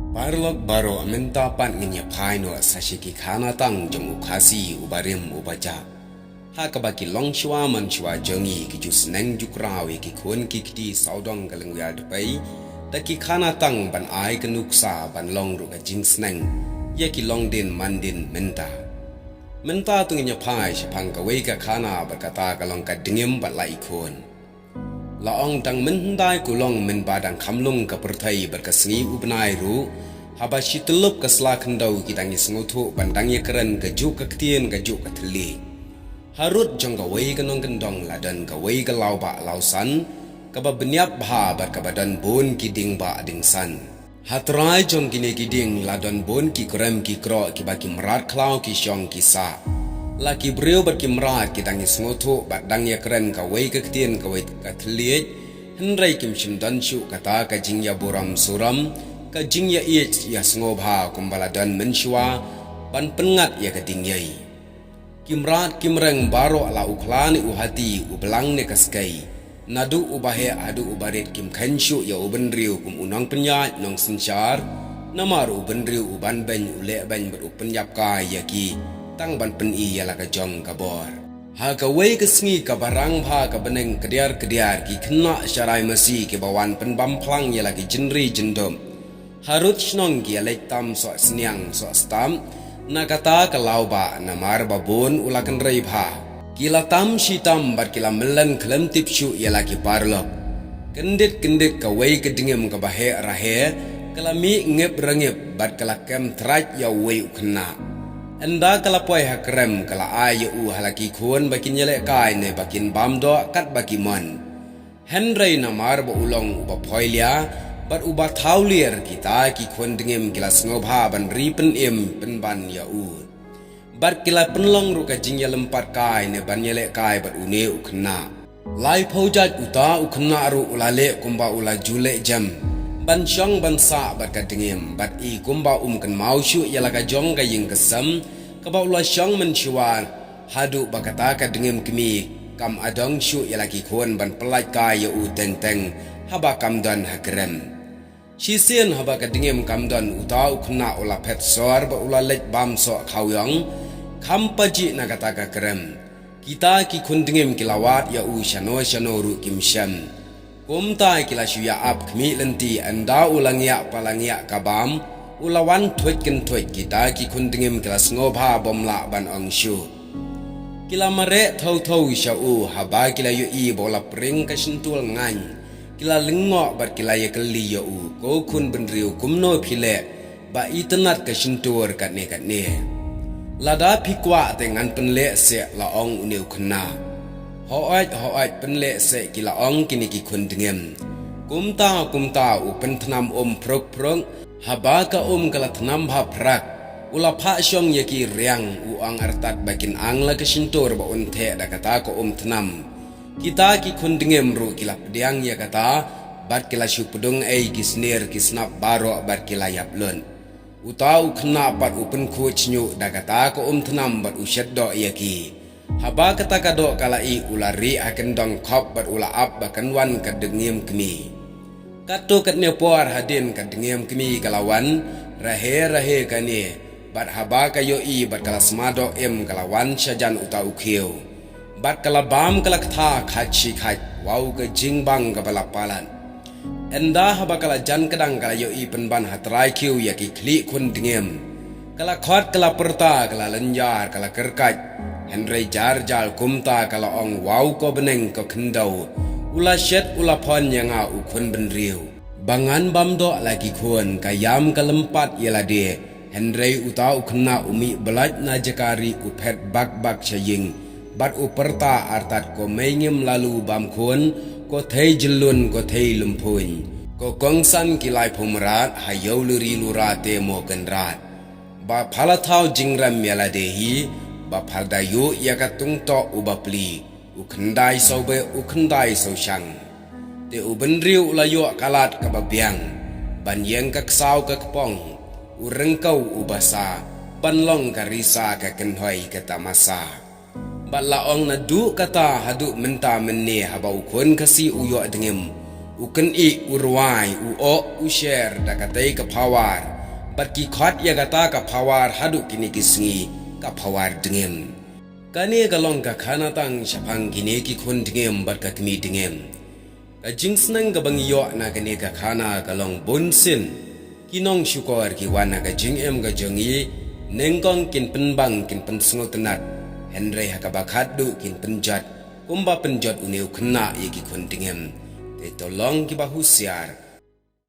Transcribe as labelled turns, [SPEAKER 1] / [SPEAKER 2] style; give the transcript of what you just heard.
[SPEAKER 1] Parlok baro minta pan ngenya paino sashiki khana tang jong ukhasi ubarim ubaja. Ha kabaki long shwa man shwa jongi ki jus neng jukrawi ki khun ki kiti saudong galeng ya dupai taki khana tang ban ai kanuksa ban long ru ka jing sneng ye ki long din mandin minta tu ngenya pai shapang ka wei ka khana berkata kalong ka dingim bat lai khun laong dang mendai kulong men badang kamlung ka pertai berkasngi ubnai ru habashi telup ka selakendau kitang isngutu bandang ye keren ka juk ka ktien ka juk ka theli harut jong ka wei ka nong kendong ladan ka wei ka lau ba lausan ka ba benyap bha bar ka badan bon ki ding ba ding san hatrai jong kine ki ding ladan bon ki krem ki kro ki ba ki mrat klau ki shong ki sa laki brio berkimrat kitang isngutu badang ye keren ka wei ka ktien ka wei ka theli henrai kim shimdan shu kata ka jingya buram suram ka jingya ich ya sngoba kumbaladan menshwa ban pengat ya kadingyai kimrat kimreng baro ala ukhlani uhati ublang ne kaskai nadu ubahe adu ubarit kim khanshu ya ubenriu kum unang penyat nong sinchar namaru ubenriu uban ben ule ben ber upenyap kai ya ki tang ban pen i ya la ka jong ka bor ha ka wei ka sngi ka barang bha ka beneng kediar ki khna syarai masi ke bawan pen bam phlang ya la ki jinri jindom harut snong ki alek tam so sniang so stam na kata kalau ba namar babon ulakan rei bha kila tam shitam bar kila melan klem tip shu ya la ki parlok kendit ka wei ka dingem ka bahe rahe kala mi ngep rangep bat kala kem traj ya wei ukna enda kala poi hakrem kala ay u halaki khun bakin yele kai ne bakin bamdo kat baki mon henry namar ba ulong ba phoilia bat uba thaulier kita ki khun dingem kila sngoba ban ri pen em pen ban ya u bat kila penlong ru ka jingya lempat kai ne ban yele kai bat une ukna lai phojat uta ukna ru ulale kumba ula jule jam ban shong ban sa bat ka dingem bat i kumba kan mau shu yala ka jong ka ying kesam ka ba ula shong men shwan hadu bakata ka dingem kimi kam adong shu yala ki khon ban pelai kai ya u teng teng haba kam dan hakrem shi sen haba ka dingem kam dan uta ukna ula phet sor ba ula lech bam so khawyong khampaji na kata ka krem kita ki khun dingem kilawat ya u shano ru kim sham kumtai kila shuya ap khmi lenti anda ulangya palangya kabam ulawan thuit kita ki khundingim kila sngoba bomla ban angshu kila mare thau sha u haba kila yu i bola pring ka shintul ngan kila lingo bat kila ye kali ya u ko khun benriu kumno phile ba itnat ka shintur kat ne lada phikwa tengan penle se la ong uneu khna hoaj penle se kila ong kini ki khundingem kumta u pentnam prok haba ka kala thnam bha prak ula pha shong ye ki riang u ang artat bakin ang la ka shintor ba unthe da kata ko thnam kita ki khundingem ru kila pediang ya kata bat kila shupudung ei ki snir ki snap baro bat kila yaplon utau khna pat u pen khu chnyu da kata ko thnam bat u sheddo ye ki haba kata kado kala i ulari akan dong khop bat ula ap bakan wan ka dengiem kmi kato kat ne por hadin ka dengiem kmi kalawan rahe kani bat haba ka yo i bat kala smado em kalawan shajan uta ukhiu bat kala bam kala tha khachi wau ka jingbang ka balapalan enda haba kala jan kadang kala yo i penban hatrai khiu ya ki khli khun dengiem kala khot kala perta kala lenjar kala kerkat henry jar kumta kala ong wau ko beneng ko kendau ula shet ula pon yanga u khun benriu bangan bamdo lagi khun kayam kalempat yala de henry utau khna umi belaj na jakari u phet bak chaying bat u perta artat ko meingem lalu bam khun ko thei jilun ko thei lumpuin ko kongsan kilai phumrat hayo luri lurate mo kenrat ba phalathau jingram yala de hi ba phaldayu yakatung to ubapli ukhandai so shang te ubenriu ulayo kalat kababyang banyeng kaksau kakpong urengkau ubasa banlong karisa ka kenhoi katamasa balaong na du kata hadu menta menne haba ukon kasi uyo dengem uken i urwai u share da katay kapawar bat ki khot ya gata ka phawar hadu kini kisngi ka phawar dingem kane galong ka khana tang shapang gine ki khon dingem bat ka kmi dingem ka jingsnang ka bang yo na kane ka khana galong bonsin kinong syukor ki wana ka jingem ka jongi nengkong kin penbang kin pensngol tenat henry hakabakat du kin penjat kumba penjat uneu kena ye ki khon dingem te tolong ki bahu siar